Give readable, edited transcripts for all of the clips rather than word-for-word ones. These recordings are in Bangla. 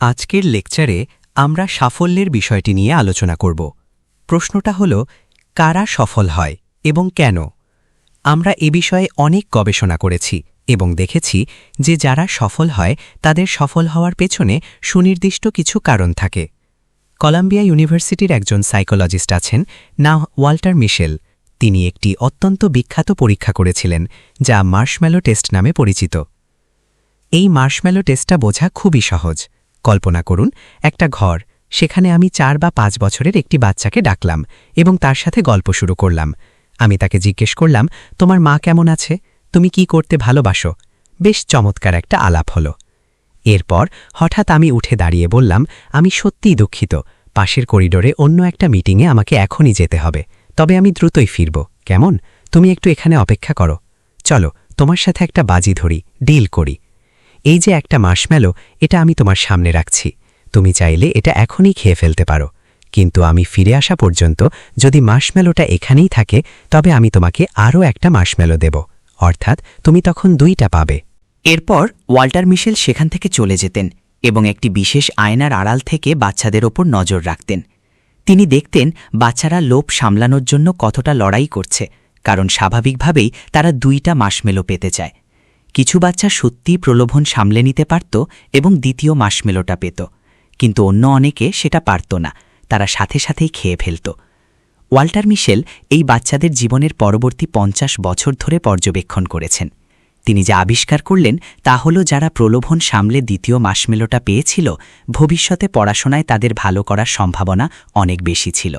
আজকের লেকচারে আমরা সাফল্যের বিষয়টি নিয়ে আলোচনা করব। প্রশ্নটা হল, কারা সফল হয় এবং কেন? আমরা এ বিষয়ে অনেক গবেষণা করেছি এবং দেখেছি যে যারা সফল হয় তাদের সফল হওয়ার পেছনে সুনির্দিষ্ট কিছু কারণ থাকে। কলাম্বিয়া ইউনিভার্সিটির একজন সাইকোলজিস্ট আছেন, নাম ওয়াল্টার মিশেল। তিনি একটি অত্যন্ত বিখ্যাত পরীক্ষা করেছিলেন যা মার্শম্যালো টেস্ট নামে পরিচিত। এই মার্শম্যালো টেস্টটা বোঝা খুবই সহজ। কল্পনা করুন একটা ঘর, সেখানে আমি 4 বা 5 বছরের একটি বাচ্চাকে ডাকলাম এবং তার সাথে গল্প শুরু করলাম। আমি তাকে জিজ্ঞেস করলাম, তোমার মা কেমন আছে, তুমি কি করতে ভালোবাসো? বেশ চমৎকার একটা আলাপ হলো। এরপর হঠাৎ আমি উঠে দাঁড়িয়ে বললাম, আমি সত্যিই দুঃখিত, পাশের করিডোরে অন্য একটা মিটিংয়ে আমাকে এখনই যেতে হবে, তবে আমি দ্রুতই ফিরব, কেমন? তুমি একটু এখানে অপেক্ষা করো। চলো তোমার সাথে একটা বাজি ধরি, ডিল করি। এই যে একটা মার্শম্যালো, এটা আমি তোমার সামনে রাখছি, তুমি চাইলে এটা এখনই খেয়ে ফেলতে পারো, কিন্তু আমি ফিরে আসা পর্যন্ত যদি মার্শম্যালোটা এখানেই থাকে তবে আমি তোমাকে আরও একটা মার্শম্যালো দেব, অর্থাৎ তুমি তখন 2টা পাবে। এরপর ওয়াল্টার মিশেল সেখান থেকে চলে যেতেন এবং একটি বিশেষ আয়নার আড়াল থেকে বাচ্চাদের ওপর নজর রাখতেন। তিনি দেখতেন বাচ্চারা লোভ সামলানোর জন্য কতটা লড়াই করছে, কারণ স্বাভাবিকভাবেই তারা 2টা মার্শম্যালো পেতে চায়। কিছু বাচ্চা সত্যিই প্রলোভন সামলে নিতে পারত এবং দ্বিতীয় মার্শম্যালোটা পেত, কিন্তু অন্য অনেকে সেটা পারত না, তারা সাথে সাথেই খেয়ে ফেলত। ওয়াল্টার মিশেল এই বাচ্চাদের জীবনের পরবর্তী 50 বছর ধরে পর্যবেক্ষণ করেছেন। তিনি যা আবিষ্কার করলেন তা হল, যারা প্রলোভন সামলে দ্বিতীয় মার্শম্যালোটা পেয়েছিল, ভবিষ্যতে পড়াশোনায় তাদের ভালো করার সম্ভাবনা অনেক বেশি ছিল।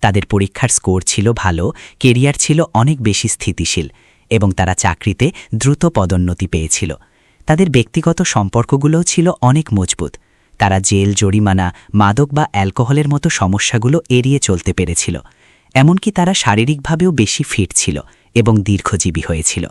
তাদের পরীক্ষার স্কোর ছিল ভালো, কেরিয়ার ছিল অনেক বেশি স্থিতিশীল এবং তারা চাকরিতে দ্রুত পদোন্নতি পেয়েছিল। তাদের ব্যক্তিগত সম্পর্কগুলোও ছিল অনেক মজবুত। তারা জেল, জরিমানা, মাদক বা অ্যালকোহলের মতো সমস্যাগুলো এড়িয়ে চলতে পেরেছিল। এমনকি তারা শারীরিকভাবেও বেশি ফিট ছিল এবং দীর্ঘজীবী হয়েছিল।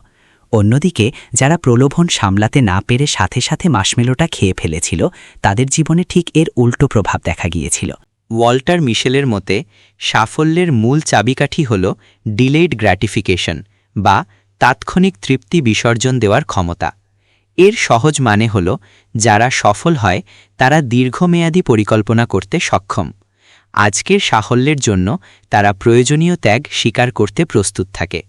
অন্যদিকে যারা প্রলোভন সামলাতে না পেরে সাথে সাথে মার্শম্যালোটা খেয়ে ফেলেছিল, তাদের জীবনে ঠিক এর উল্টো প্রভাব দেখা গিয়েছিল। ওয়াল্টার মিশেলের মতে সাফল্যের মূল চাবিকাঠি হল ডিলেইড গ্র্যাটিফিকেশন বা তাৎক্ষণিক তৃপ্তি বিসর্জন দেওয়ার ক্ষমতা। এর সহজ মানে হল, যারা সফল হয় তারা দীর্ঘমেয়াদী পরিকল্পনা করতে সক্ষম। আজকের সাফল্যের জন্য তারা প্রয়োজনীয় ত্যাগ স্বীকার করতে প্রস্তুত থাকে।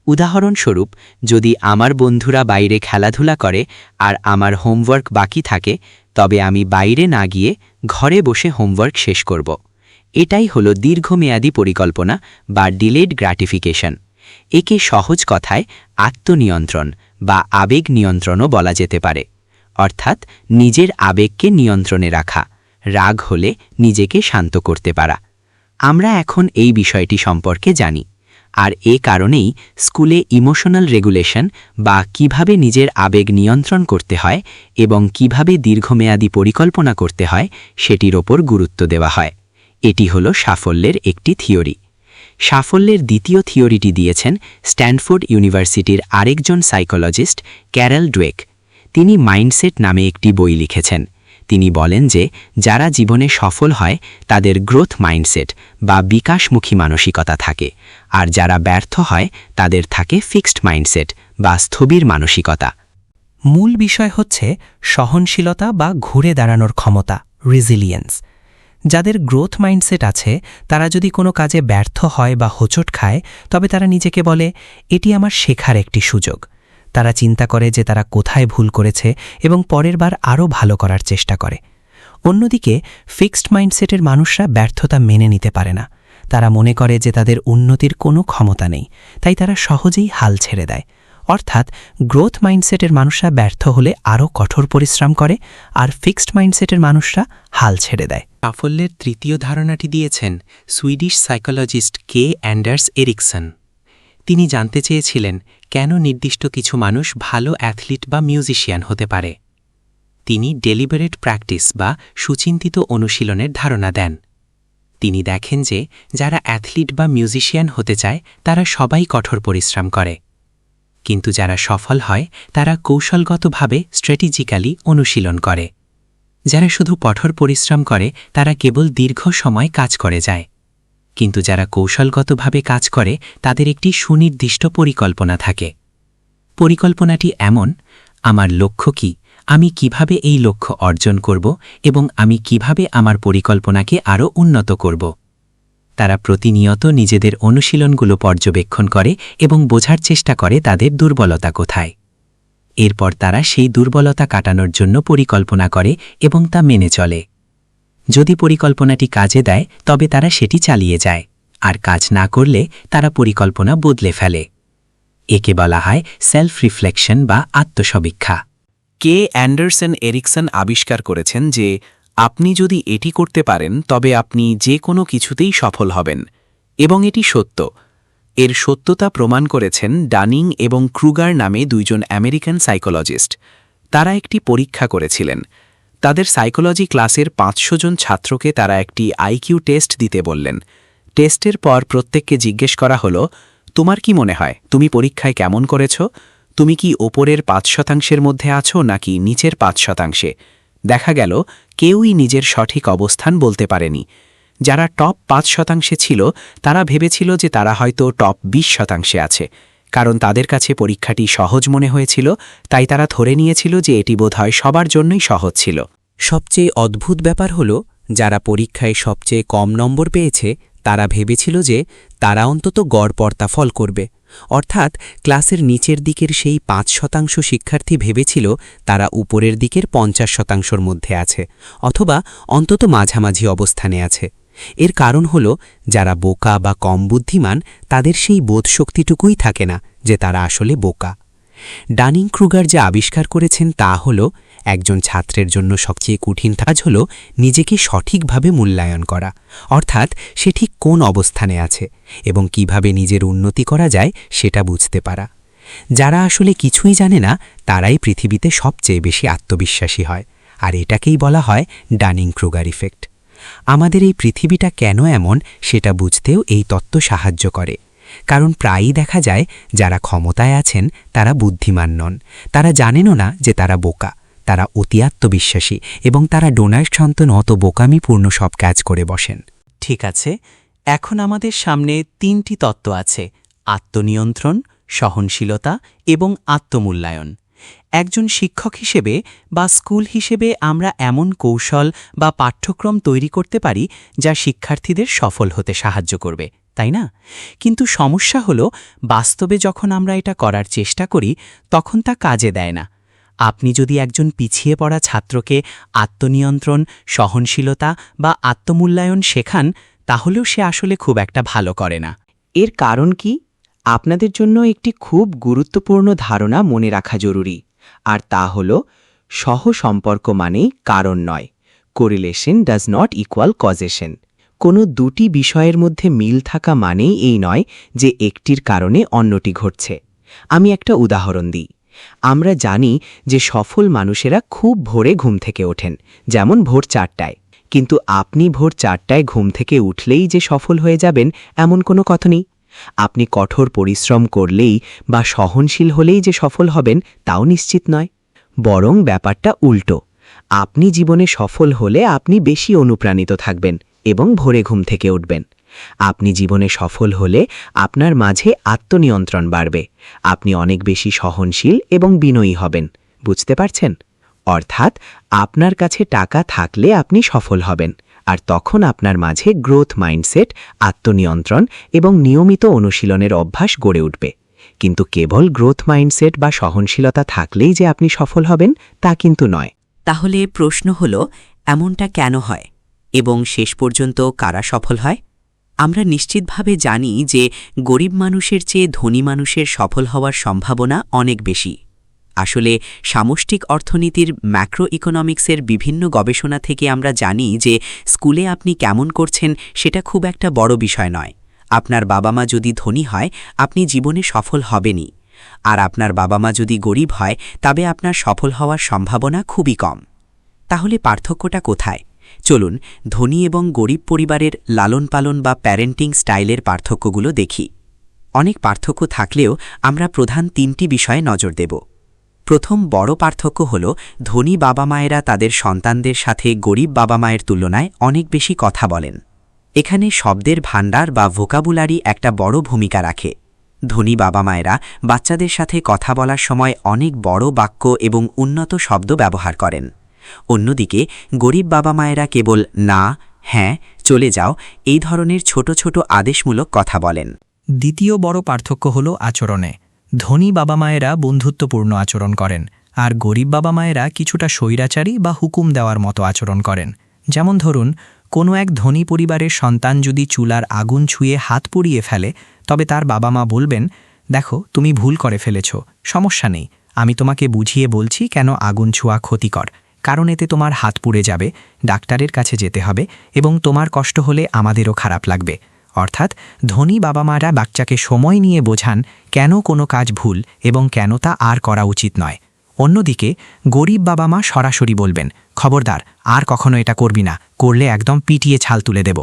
উদাহরণস্বরূপ, যদি আমার বন্ধুরা বাইরে খেলাধুলা করে আর আমার হোমওয়ার্ক বাকি থাকে, তবে আমি বাইরে না গিয়ে ঘরে বসে হোমওয়ার্ক শেষ করব। এটাই হলো দীর্ঘমেয়াদী পরিকল্পনা বা ডিলেড গ্র্যাটিফিকেশন। একে সহজ কথায় আত্মনিয়ন্ত্রণ বা আবেগ নিয়ন্ত্রণও বলা যেতে পারে, অর্থাৎ নিজের আবেগকে নিয়ন্ত্রণে রাখা, রাগ হলে নিজেকে শান্ত করতে পারা। আমরা এখন এই বিষয়টি সম্পর্কে জানি, আর এ কারণেই স্কুলে ইমোশনাল রেগুলেশন বা কিভাবে নিজের আবেগ নিয়ন্ত্রণ করতে হয় এবং কিভাবে দীর্ঘমেয়াদী পরিকল্পনা করতে হয় সেটির ওপর গুরুত্ব দেওয়া হয়। এটি হলো সাফল্যের একটি থিওরি। সাফল্যের দ্বিতীয় থিওরিটি দিয়েছেন স্ট্যানফোর্ড ইউনিভার্সিটির আরেকজন সাইকোলজিস্ট ক্যারল ডুয়েক। তিনি মাইন্ডসেট নামে একটি বই লিখেছেন। তিনি বলেন যে যারা জীবনে সফল হয় তাদের গ্রোথ মাইন্ডসেট বা বিকাশমুখী মানসিকতা থাকে, আর যারা ব্যর্থ হয় তাদের থাকে ফিক্সড মাইন্ডসেট বা স্থবির মানসিকতা। মূল বিষয় হচ্ছে সহনশীলতা বা ঘুরে দাঁড়ানোর ক্ষমতা, রেজিলিয়েন্স। যাদের গ্রোথ মাইন্ডসেট আছে তারা যদি কোনো কাজে ব্যর্থ হয় বা হোঁচট খায়, তবে তারা নিজেকে বলে, এটি আমার শেখার একটি সুযোগ। তারা চিন্তা করে যে তারা কোথায় ভুল করেছে এবং পরের বার আরও ভালো করার চেষ্টা করে। অন্যদিকে ফিক্সড মাইন্ডসেটের মানুষরা ব্যর্থতা মেনে নিতে পারে না। তারা মনে করে যে তাদের উন্নতির কোনো ক্ষমতা নেই, তাই তারা সহজেই হাল ছেড়ে দেয়। অর্থাৎ গ্রোথ মাইন্ডসেটের মানুষরা ব্যর্থ হলে আরও কঠোর পরিশ্রম করে, আর ফিক্সড মাইন্ডসেটের মানুষরা হাল ছেড়ে দেয়। সাফল্যের তৃতীয় ধারণাটি দিয়েছেন সুইডিশ সাইকোলজিস্ট কে অ্যান্ডার্স এরিকসন। তিনি জানতে চেয়েছিলেন কেন নির্দিষ্ট কিছু মানুষ ভালো অ্যাথলিট বা মিউজিশিয়ান হতে পারে। তিনি ডেলিবারেট প্র্যাকটিস বা সুচিন্তিত অনুশীলনের ধারণা দেন। তিনি দেখেন যে যারা অ্যাথলিট বা মিউজিশিয়ান হতে চায় তারা সবাই কঠোর পরিশ্রম করে, কিন্তু যারা সফল হয় তারা কৌশলগতভাবে স্ট্র্যাটেজিক্যালি অনুশীলন করে। যারা শুধু কঠোর পরিশ্রম করে তারা কেবল দীর্ঘ সময় কাজ করে যায়, কিন্তু যারা কৌশলগতভাবে কাজ করে তাদের একটি সুনির্দিষ্ট পরিকল্পনা থাকে। পরিকল্পনাটি এমন, আমার লক্ষ্য কি, আমি কিভাবে এই লক্ষ্য অর্জন করব এবং আমি কিভাবে আমার পরিকল্পনাকে আরও উন্নত করব। তারা প্রতিনিয়ত নিজেদের অনুশীলনগুলো পর্যবেক্ষণ করে এবং বোঝার চেষ্টা করে তাদের দুর্বলতা কোথায়। এরপর তারা সেই দুর্বলতা কাটানোর জন্য পরিকল্পনা করে এবং তা মেনে চলে। যদি পরিকল্পনাটি কাজে দেয় তবে তারা সেটি চালিয়ে যায়, আর কাজ না করলে তারা পরিকল্পনা বদলে ফেলে। একে বলা হয় সেলফ রিফ্লেকশন বা আত্মসমীক্ষা। কে অ্যান্ডারসন এরিকসন আবিষ্কার করেছেন যে আপনি যদি এটি করতে পারেন তবে আপনি যে কোনো কিছুতেই সফল হবেন, এবং এটি সত্য। এর সত্যতা প্রমাণ করেছেন ডানিং এবং ক্রুগার নামে দুইজন আমেরিকান সাইকোলজিস্ট। তারা একটি পরীক্ষা করেছিলেন। তাদের সাইকোলজি ক্লাসের 500 জন ছাত্রকে তারা একটি আইকিউ টেস্ট দিতে বললেন। টেস্টের পর প্রত্যেককে জিজ্ঞেস করা হলো, তোমার কি মনে হয় তুমি পরীক্ষায় কেমন করেছ? তুমি কি ওপরের 5% মধ্যে আছো নাকি নিচের 5%? দেখা গেল কেউই নিজের সঠিক অবস্থান বলতে পারেনি। যারা টপ 5% ছিল তারা ভেবেছিল যে তারা হয়তো টপ 20% আছে, কারণ তাদের কাছে পরীক্ষাটি সহজ মনে হয়েছিল, তাই তারা ধরে নিয়েছিল যে এটি বোধহয় সবার জন্যই সহজ ছিল। সবচেয়ে অদ্ভুত ব্যাপার হল, যারা পরীক্ষায় সবচেয়ে কম নম্বর পেয়েছে তারা ভেবেছিল যে তারা অন্তত গড় ফল করবে। অর্থাৎ ক্লাসের নিচের দিকের সেই 5% শিক্ষার্থী ভেবেছিল তারা উপরের দিকের 50%র মধ্যে আছে, অথবা অন্তত মাঝামাঝি অবস্থানে আছে। এর কারণ হল, যারা বোকা বা কম বুদ্ধিমান তাদের সেই বোধশক্তিটুকুই থাকে না যে তারা আসলে বোকা। ডানিং ক্রুগার যা আবিষ্কার করেছেন তা হল, একজন ছাত্রের জন্য সবচেয়ে কঠিন কাজ হল নিজেকে সঠিকভাবে মূল্যায়ন করা, অর্থাৎ সে ঠিক কোন অবস্থানে আছে এবং কিভাবে নিজের উন্নতি করা যায় সেটা বুঝতে পারা। যারা আসলে কিছুই জানে না তারাই পৃথিবীতে সবচেয়ে বেশি আত্মবিশ্বাসী হয়, আর এটাকেই বলা হয় ডানিং ক্রুগার ইফেক্ট। আমাদের এই পৃথিবীটা কেন এমন সেটা বুঝতেও এই তত্ত্ব সাহায্য করে। কারণ প্রায়ই দেখা যায় যারা ক্ষমতায় আছেন তারা বুদ্ধিমান নন, তারা জানেনও না যে তারা বোকা, তারা অতি আত্মবিশ্বাসী এবং তারা ডোনাল্ড ট্রাম্প অত বোকামিপূর্ণ সব কাজ করে বসেন। ঠিক আছে, এখন আমাদের সামনে 3টি তত্ত্ব আছে: আত্মনিয়ন্ত্রণ, সহনশীলতা এবং আত্মমূল্যায়ন। একজন শিক্ষক হিসেবে বা স্কুল হিসেবে আমরা এমন কৌশল বা পাঠ্যক্রম তৈরি করতে পারি যা শিক্ষার্থীদের সফল হতে সাহায্য করবে, তাই না? কিন্তু সমস্যা হল, বাস্তবে যখন আমরা এটা করার চেষ্টা করি তখন তা কাজে দেয় না। আপনি যদি একজন পিছিয়ে পড়া ছাত্রকে আত্মনিয়ন্ত্রণ, সহনশীলতা বা আত্মমূল্যায়ন শেখান, তাহলেও সে আসলে খুব একটা ভালো করে না। এর কারণ কি? আপনাদের জন্য একটি খুব গুরুত্বপূর্ণ ধারণা মনে রাখা জরুরি, আর তা হল সহসম্পর্ক মানেই কারণ নয়। Correlation does not equal causation. কোনো দুটি বিষয়ের মধ্যে মিল থাকা মানেই এই নয় যে একটির কারণে অন্যটি ঘটছে। আমি একটা উদাহরণ দিই। আমরা জানি যে সফল মানুষেরা খুব ভোরে ঘুম থেকে ওঠেন, যেমন ভোর 4টায়। কিন্তু আপনি ভোর 4টায় ঘুম থেকে উঠলেই যে সফল হয়ে যাবেন এমন কোনো কথা নেই। আপনি কঠোর পরিশ্রম করলেই বা সহনশীল হলেই যে সফল হবেন তাও নিশ্চিত নয়। বরং ব্যাপারটা উল্টো। আপনি জীবনে সফল হলে আপনি বেশি অনুপ্রাণিত থাকবেন এবং ভোরে ঘুম থেকে উঠবেন। আপনি জীবনে সফল হলে আপনার মাঝে আত্মনিয়ন্ত্রণ বাড়বে, আপনি অনেক বেশি সহনশীল এবং বিনয়ী হবেন। বুঝতে পারছেন? অর্থাৎ আপনার কাছে টাকা থাকলে আপনি সফল হবেন, আর তখন আপনার মাঝে গ্রোথ মাইন্ডসেট, আত্মনিয়ন্ত্রণ এবং নিয়মিত অনুশীলনের অভ্যাস গড়ে উঠবে। কিন্তু কেবল গ্রোথ মাইন্ডসেট বা সহনশীলতা থাকলেই যে আপনি সফল হবেন তা কিন্তু নয়। তাহলে প্রশ্ন হল, এমনটা কেন হয় এবং শেষ পর্যন্ত কারা সফল হয়? আমরা নিশ্চিতভাবে জানি যে গরিব মানুষের চেয়ে ধনী মানুষের সফল হওয়ার সম্ভাবনা অনেক বেশি। আসলে সামষ্টিক অর্থনীতির ম্যাক্রো ইকোনমিক্সের বিভিন্ন গবেষণা থেকে আমরা জানি যে স্কুলে আপনি কেমন করছেন সেটা খুব একটা বড় বিষয় নয়। আপনার বাবা মা যদি ধনী হয় আপনি জীবনে সফল হবেনই, আর আপনার বাবা মা যদি গরিব হয় তবে আপনার সফল হওয়ার সম্ভাবনা খুবই কম। তাহলে পার্থক্যটা কোথায়? চলুন ধনী এবং গরিব পরিবারের লালন পালন বা প্যারেন্টিং স্টাইলের পার্থক্যগুলো দেখি। অনেক পার্থক্য থাকলেও আমরা প্রধান 3টি বিষয়ে নজর দেব। প্রথম বড় পার্থক্য হল, ধনী বাবা মায়েরা তাদের সন্তানদের সাথে গরিব বাবা মায়ের তুলনায় অনেক বেশি কথা বলেন। এখানে শব্দের ভাণ্ডার বা ভোকাবুলারি একটা বড় ভূমিকা রাখে। ধনী বাবা মায়েরা বাচ্চাদের সাথে কথা বলার সময় অনেক বড় বাক্য এবং উন্নত শব্দ ব্যবহার করেন। অন্যদিকে গরিব বাবা মায়েরা কেবল না, হ্যাঁ, চলে যাও এই ধরনের ছোট ছোট আদেশমূলক কথা বলেন। দ্বিতীয় বড় পার্থক্য হল আচরণে। ধনী বাবা মায়েরা বন্ধুত্বপূর্ণ আচরণ করেন, আর গরিব বাবা মায়েরা কিছুটা স্বৈরাচারী বা হুকুম দেওয়ার মতো আচরণ করেন। যেমন ধরুন, কোনো এক ধনী পরিবারের সন্তান যদি চুলার আগুন ছুঁয়ে হাত পুড়িয়ে ফেলে, তবে তার বাবা মা বলবেন, দেখো তুমি ভুল করে ফেলেছ, সমস্যা নেই, আমি তোমাকে বুঝিয়ে বলছি কেন আগুন ছোঁয়া ক্ষতিকর, কারণ এতে তোমার হাত পুড়ে যাবে, ডাক্তারের কাছে যেতে হবে এবং তোমার কষ্ট হলে আমাদেরও খারাপ লাগবে। অর্থাৎ ধনী বাবা মারা বাচ্চাকে সময় নিয়ে বোঝান কেন কোনো কাজ ভুল এবং কেন তা আর করা উচিত নয়। অন্যদিকে গরিব বাবা মা সরাসরি বলবেন, খবরদার, আর কখনো এটা করবি না, করলে একদম পিটিয়ে ছাল তুলে দেব।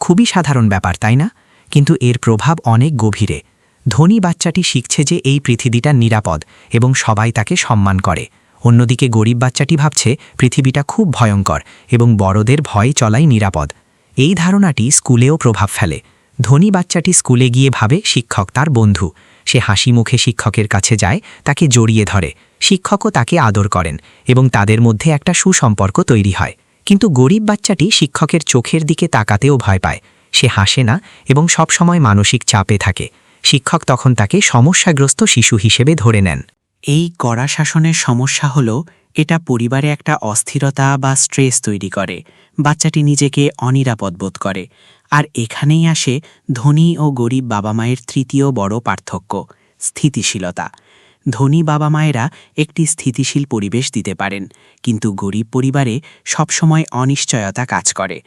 খুবই সাধারণ ব্যাপার, তাই না? কিন্তু এর প্রভাব অনেক গভীরে। ধনী বাচ্চাটি শিখছে যে এই পৃথিবীটা নিরাপদ এবং সবাই তাকে সম্মান করে। অন্যদিকে গরিব বাচ্চাটি ভাবছে পৃথিবীটা খুব ভয়ঙ্কর এবং বড়দের ভয় চলাই নিরাপদ। এই ধারণাটি স্কুলেও প্রভাব ফেলে। ধনী বাচ্চাটি স্কুলে গিয়ে ভাবে শিক্ষক তার বন্ধু। সে হাসি মুখে শিক্ষকের কাছে যায়, তাকে জড়িয়ে ধরে, শিক্ষকও তাকে আদর করেন এবং তাদের মধ্যে একটা সুসম্পর্ক তৈরি হয়। কিন্তু গরিব বাচ্চাটি শিক্ষকের চোখের দিকে তাকাতেও ভয় পায়। সে হাসে না এবং সবসময় মানসিক চাপে থাকে। শিক্ষক তখন তাকে সমস্যাগ্রস্ত শিশু হিসেবে ধরে নেন। এই কড়া শাসনের সমস্যা হল এটা পরিবারে একটা অস্থিরতা বা স্ট্রেস তৈরি করে। বাচ্চাটি নিজেকে অনিরাপদ বোধ করে। আর এখানেই আসে ধনী ও গরিব বাবা মায়ের তৃতীয় বড় পার্থক্য, স্থিতিশীলতা। ধনী বাবা মায়েরা একটি স্থিতিশীল পরিবেশ দিতে পারেন, কিন্তু গরিব পরিবারে সবসময় অনিশ্চয়তা কাজ করে।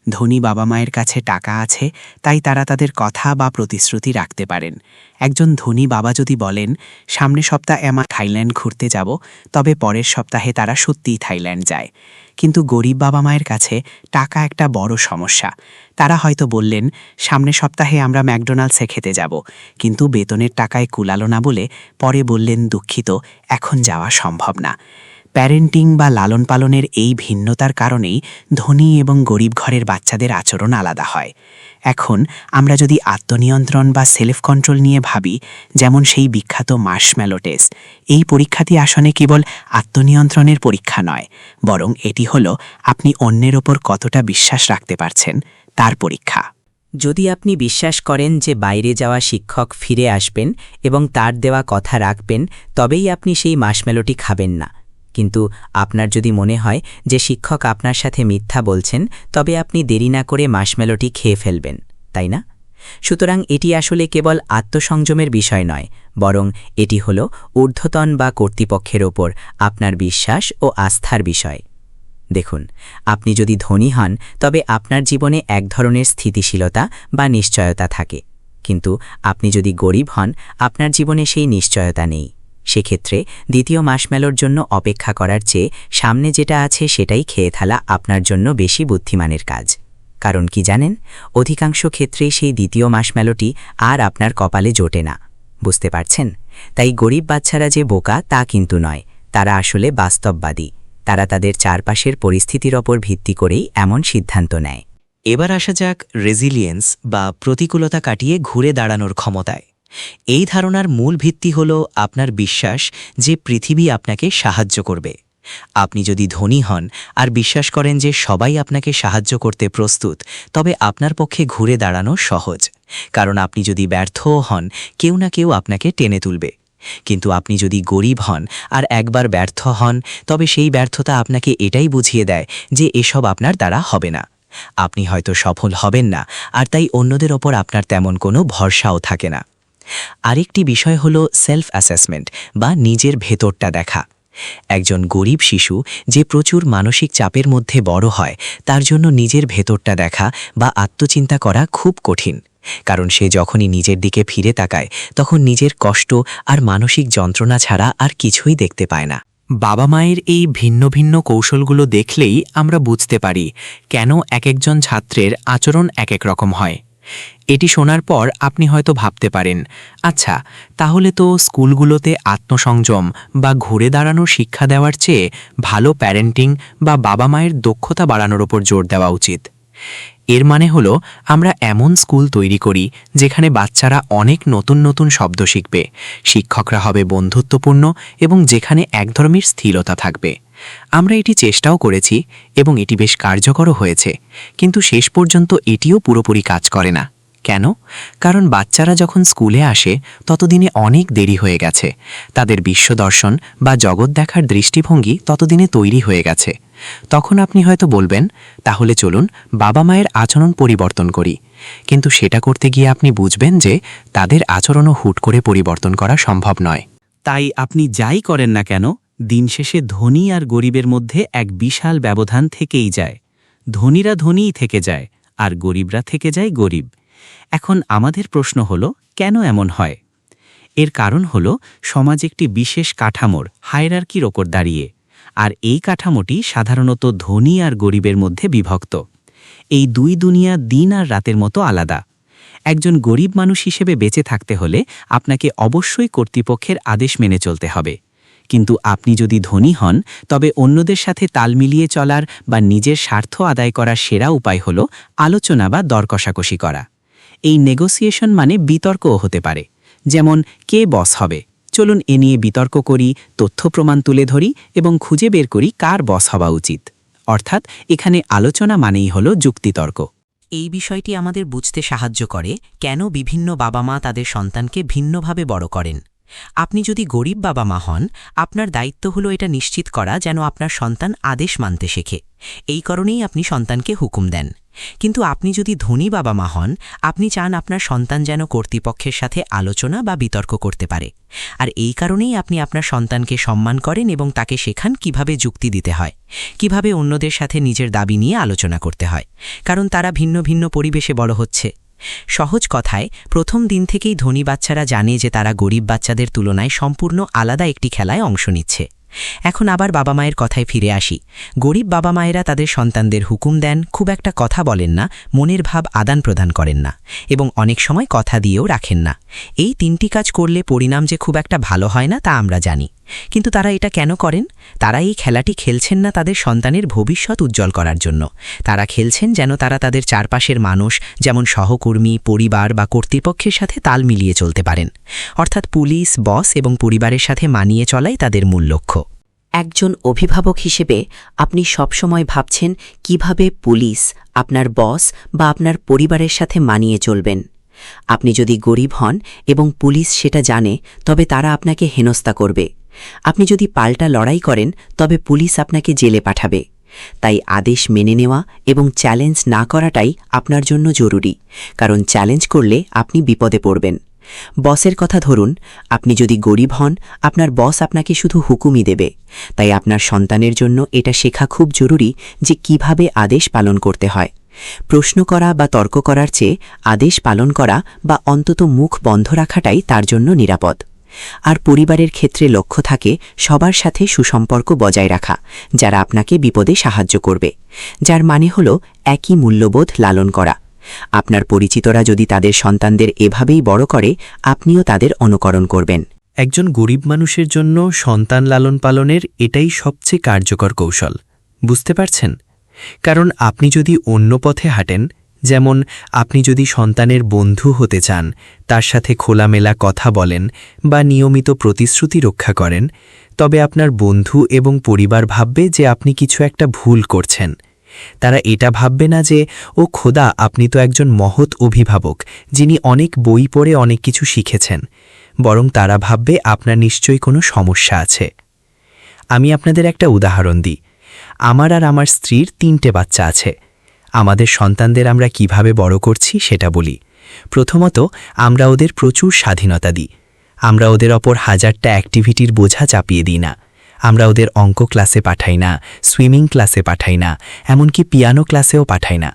ধনী বাবা মায়ের কাছে টাকা আছে, তাই তারা তাদের কথা বা প্রতিশ্রুতি রাখতে পারেন। একজন ধনী বাবা যদি বলেন, সামনের সপ্তাহে আমরা থাইল্যান্ড ঘুরতে যাব, তবে পরের সপ্তাহে তারা সত্যিই থাইল্যান্ড যায়। কিন্তু গরিব বাবা মায়ের কাছে টাকা একটা বড় সমস্যা। তারা হয়তো বললেন, সামনের সপ্তাহে আমরা ম্যাকডোনাল্ডসে খেতে যাব, কিন্তু বেতনের টাকায় কুলালো না বলে পরে বললেন, দুঃখিত, এখন যাওয়া সম্ভব না। প্যারেন্টিং বা লালন পালনের এই ভিন্নতার কারণেই ধনী এবং গরিব ঘরের বাচ্চাদের আচরণ আলাদা হয়। এখন আমরা যদি আত্মনিয়ন্ত্রণ বা সেলফ কন্ট্রোল নিয়ে ভাবি, যেমন সেই বিখ্যাত মার্শম্যালো টেস্ট, এই পরীক্ষাটি আসলে কেবল আত্মনিয়ন্ত্রণের পরীক্ষা নয়, বরং এটি হলো আপনি অন্যের ওপর কতটা বিশ্বাস রাখতে পারছেন তার পরীক্ষা। যদি আপনি বিশ্বাস করেন যে বাইরে যাওয়া শিক্ষক ফিরে আসবেন এবং তার দেওয়া কথা রাখবেন, তবেই আপনি সেই মার্শম্যালোটি খাবেন না। কিন্তু আপনার যদি মনে হয় যে শিক্ষক আপনার সাথে মিথ্যা বলছেন, তবে আপনি দেরি না করে মার্শম্যালোটি খেয়ে ফেলবেন, তাই না? সুতরাং এটি আসলে কেবল আত্মসংযমের বিষয় নয়, বরং এটি হল ঊর্ধ্বতন বা কর্তৃপক্ষের ওপর আপনার বিশ্বাস ও আস্থার বিষয়। দেখুন, আপনি যদি ধনী হন, তবে আপনার জীবনে এক ধরনের স্থিতিশীলতা বা নিশ্চয়তা থাকে। কিন্তু আপনি যদি গরিব হন, আপনার জীবনে সেই নিশ্চয়তা নেই। সেক্ষেত্রে দ্বিতীয় মার্শম্যালোর জন্য অপেক্ষা করার চেয়ে সামনে যেটা আছে সেটাই খেয়ে ফেলা আপনার জন্য বেশি বুদ্ধিমানের কাজ। কারণ কি জানেন, অধিকাংশ ক্ষেত্রেই সেই দ্বিতীয় মার্শম্যালোটি আর আপনার কপালে জোটে না। বুঝতে পারছেন? তাই গরিব বাচ্চারা যে বোকা তা কিন্তু নয়, তারা আসলে বাস্তববাদী। তারা তাদের চারপাশের পরিস্থিতির ওপর ভিত্তি করেই এমন সিদ্ধান্ত নেয়। এবার আসা যাক রেজিলিয়েন্স বা প্রতিকূলতা কাটিয়ে ঘুরে দাঁড়ানোর ক্ষমতায়। এই ধারণার মূল ভিত্তি হল আপনার বিশ্বাস যে পৃথিবী আপনাকে সাহায্য করবে। আপনি যদি ধনী হন আর বিশ্বাস করেন যে সবাই আপনাকে সাহায্য করতে প্রস্তুত, তবে আপনার পক্ষে ঘুরে দাঁড়ানো সহজ। কারণ আপনি যদি ব্যর্থও হন, কেউ না কেউ আপনাকে টেনে তুলবে। কিন্তু আপনি যদি গরিব হন আর একবার ব্যর্থ হন, তবে সেই ব্যর্থতা আপনাকে এটাই বুঝিয়ে দেয় যে এসব আপনার দ্বারা হবে না। আপনি হয়তো সফল হবেন না, আর তাই অন্যদের ওপর আপনার তেমন কোনো ভরসাও থাকে না। আরেকটি বিষয় হল সেলফ অ্যাসেসমেন্ট বা নিজের ভেতরটা দেখা। একজন গরিব শিশু যে প্রচুর মানসিক চাপের মধ্যে বড় হয়, তার জন্য নিজের ভেতরটা দেখা বা আত্মচিন্তা করা খুব কঠিন। কারণ সে যখনই নিজের দিকে ফিরে তাকায়, তখন নিজের কষ্ট আর মানসিক যন্ত্রণা ছাড়া আর কিছুই দেখতে পায় না। বাবা মায়ের এই ভিন্ন ভিন্ন কৌশলগুলো দেখলেই আমরা বুঝতে পারি কেন এক একজন ছাত্রের আচরণ এক এক রকম হয়। এটি শোনার পর আপনি হয়তো ভাবতে পারেন, আচ্ছা, তাহলে তো স্কুলগুলোতে আত্মসংযম বা ঘুরে দাঁড়ানোর শিক্ষা দেওয়ার চেয়ে ভালো প্যারেন্টিং বা বাবা মায়ের দক্ষতা বাড়ানোর ওপর জোর দেওয়া উচিত। এর মানে হলো আমরা এমন স্কুল তৈরি করি যেখানে বাচ্চারা অনেক নতুন নতুন শব্দ শিখবে, শিক্ষকরা হবে বন্ধুত্বপূর্ণ এবং যেখানে একধর্মের স্থিরতা থাকবে। আমরা এটি চেষ্টাও করেছি এবং এটি বেশ কার্যকরও হয়েছে, কিন্তু শেষ পর্যন্ত এটিও পুরোপুরি কাজ করে না। কেন? কারণ বাচ্চারা যখন স্কুলে আসে ততদিনে অনেক দেরি হয়ে গেছে, তাদের বিশ্বদর্শন বা জগৎ দেখার দৃষ্টিভঙ্গি ততদিনে তৈরি হয়ে গেছে। তখন আপনি হয়তো বলবেন, তাহলে চলুন বাবা মায়ের আচরণ পরিবর্তন করি। কিন্তু সেটা করতে গিয়ে আপনি বুঝবেন যে তাদের আচরণও হুট করে পরিবর্তন করা সম্ভব নয়। তাই আপনি যাই করেন না কেন, দিন শেষে ধনী আর গরিবের মধ্যে এক বিশাল ব্যবধান থেকেই যায়। ধনীরা ধনীই থেকে যায় আর গরিবরা থেকে যায় গরিব। এখন আমাদের প্রশ্ন হলো, কেন এমন হয়? এর কারণ হলো সমাজ একটি বিশেষ কাঠামোর হায়ারার্কির ওপর দাঁড়িয়ে, আর এই কাঠামোটি সাধারণত ধনী আর গরিবের মধ্যে বিভক্ত। এই দুই দুনিয়া দিন আর রাতের মতো আলাদা। একজন গরিব মানুষ হিসেবে বেঁচে থাকতে হলে আপনাকে অবশ্যই কর্তৃপক্ষের আদেশ মেনে চলতে হবে। কিন্তু আপনি যদি ধনী হন, তবে অন্যদের সাথে তাল মিলিয়ে চলার বা নিজের স্বার্থ আদায় করার সেরা উপায় হল আলোচনা বা দর কষাকষি করা। এই নেগোসিয়েশন মানে বিতর্কও হতে পারে, যেমন কে বস হবে, চলুন এ নিয়ে বিতর্ক করি, তথ্য প্রমাণ তুলে ধরি এবং খুঁজে বের করি কার বস হওয়া উচিত। অর্থাৎ এখানে আলোচনা মানেই হল যুক্তিতর্ক। এই বিষয়টি আমাদের বুঝতে সাহায্য করে কেন বিভিন্ন বাবা মা তাদের সন্তানকে ভিন্নভাবে বড় করেন। আপনি যদি গরিব বাবা মা হন, আপনার দায়িত্ব হলো এটা নিশ্চিত করা যেন আপনার সন্তান আদেশ মানতে শেখে। এই কারণেই আপনি সন্তানকে হুকুম দেন। কিন্তু আপনি যদি ধনী বাবা মা হন, আপনি চান আপনার সন্তান যেন কর্তৃপক্ষের সাথে আলোচনা বা বিতর্ক করতে পারে। আর এই কারণেই আপনি আপনার সন্তানকে সম্মান করেন এবং তাকে শেখান কিভাবে যুক্তি দিতে হয়, কিভাবে অন্যদের সাথে নিজের দাবি নিয়ে আলোচনা করতে হয়, কারণ তারা ভিন্ন ভিন্ন পরিবেশে বড় হচ্ছে। সহজ কথায়, প্রথম দিন থেকেই ধনী বাচ্চারা জানে যে তারা গরিব বাচ্চাদের তুলনায় সম্পূর্ণ আলাদা একটি খেলায় অংশ নিচ্ছে। এখন আবার বাবা মায়ের কথায় ফিরে আসি। গরিব বাবা মায়েরা তাদের সন্তানদের হুকুম দেন, খুব একটা কথা বলেন না, মনের ভাব আদান প্রদান করেন না এবং অনেক সময় কথা দিয়েও রাখেন না। এই তিনটি কাজ করলে পরিণাম যে খুব একটা ভালো হয় না তা আমরা জানি। কিন্তু তারা এটা কেন করেন? তারা এই খেলাটি খেলছেন না তাদের সন্তানের ভবিষ্যৎ উজ্জ্বল করার জন্য। তারা খেলছেন যেন তারা তাদের চারপাশের মানুষ, যেমন সহকর্মী, পরিবার বা কর্তৃপক্ষের সাথে তাল মিলিয়ে চলতে পারেন। অর্থাৎ পুলিশ, বস এবং পরিবারের সাথে মানিয়ে চলাই তাদের মূল লক্ষ্য। একজন অভিভাবক হিসেবে আপনি সবসময় ভাবছেন কিভাবে পুলিশ, আপনার বস বা আপনার পরিবারের সাথে মানিয়ে চলবেন। আপনি যদি গরিব হন এবং পুলিশ সেটা জানে, তবে তারা আপনাকে হেনস্থা করবে। আপনি যদি পাল্টা লড়াই করেন, তবে পুলিশ আপনাকে জেলে পাঠাবে। তাই আদেশ মেনে নেওয়া এবং চ্যালেঞ্জ না করাটাই আপনার জন্য জরুরি, কারণ চ্যালেঞ্জ করলে আপনি বিপদে পড়বেন। বসের কথা ধরুন, আপনি যদি গরিব হন, আপনার বস আপনাকে শুধু হুকুমই দেবে। তাই আপনার সন্তানের জন্য এটা শেখা খুব জরুরি যে কিভাবে আদেশ পালন করতে হয়। প্রশ্ন করা বা তর্ক করার চেয়ে আদেশ পালন করা বা অন্তত মুখ বন্ধ রাখাটাই তার জন্য নিরাপদ। আর পরিবারের ক্ষেত্রে লক্ষ্য থাকে সবার সাথে সুসম্পর্ক বজায় রাখা, যারা আপনাকে বিপদে সাহায্য করবে, যার মানে হল একই মূল্যবোধ লালন করা। আপনার পরিচিতরা যদি তাদের সন্তানদের এভাবেই বড় করে, আপনিও তাদের অনুকরণ করবেন। একজন গরিব মানুষের জন্য সন্তান লালন পালনের এটাই সবচেয়ে কার্যকর কৌশল। বুঝতে পারছেন? কারণ আপনি যদি অন্য পথে হাঁটেন, যেমন আপনি যদি সন্তানের বন্ধু হতে চান, তার সাথে খোলামেলা কথা বলেন বা নিয়মিত প্রতিশ্রুতি রক্ষা করেন, তবে আপনার বন্ধু এবং পরিবার ভাববে যে আপনি কিছু একটা ভুল করছেন। তারা এটা ভাববে না যে, ও খোদা, আপনি তো একজন মহৎ অভিভাবক যিনি অনেক বই পড়ে অনেক কিছু শিখেছেন। বরং তারা ভাববে আপনার নিশ্চয়ই কোনো সমস্যা আছে। আমি আপনাদের একটা উদাহরণ দিই। আমার আর আমার স্ত্রীর 3টে বাচ্চা আছে। আমাদের সন্তানদের আমরা কিভাবে বড় করছি সেটা বলি। প্রথমত, আমরা ওদের প্রচুর স্বাধীনতা দিই। আমরা ওদের ওপর 1000টা অ্যাক্টিভিটির বোঝা চাপিয়ে দিই না। আমরা ওদের অঙ্ক ক্লাসে পাঠাই না, সুইমিং ক্লাসে পাঠাই না, এমনকি পিয়ানো ক্লাসেও পাঠাই না।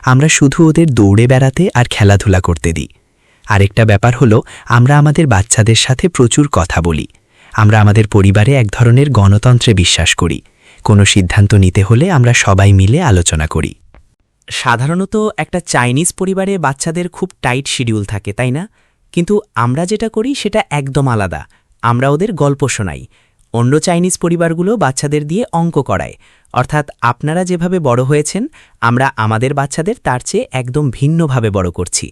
আমরা শুধু ওদের দৌড়ে বেড়াতে আর খেলাধুলা করতে দিই। আরেকটা ব্যাপার হলো, আমরা আমাদের বাচ্চাদের সাথে প্রচুর কথা বলি। আমরা আমাদের পরিবারে এক ধরনের গণতন্ত্রে বিশ্বাস করি। কোনো সিদ্ধান্ত নিতে হলে আমরা সবাই মিলে আলোচনা করি। সাধারণত একটা চাইনিজ পরিবারে বাচ্চাদের খুব টাইট শিডিউল থাকে, তাই না? কিন্তু আমরা যেটা করি সেটা একদম আলাদা। আমরা ওদের গল্প শোনাই, অন্য চাইনিজ পরিবারগুলো বাচ্চাদের দিয়ে অঙ্ক করায়, অর্থাৎ আপনারা যেভাবে বড় হয়েছেন আমরা আমাদের বাচ্চাদের তার চেয়ে একদম ভিন্নভাবে বড় করছি।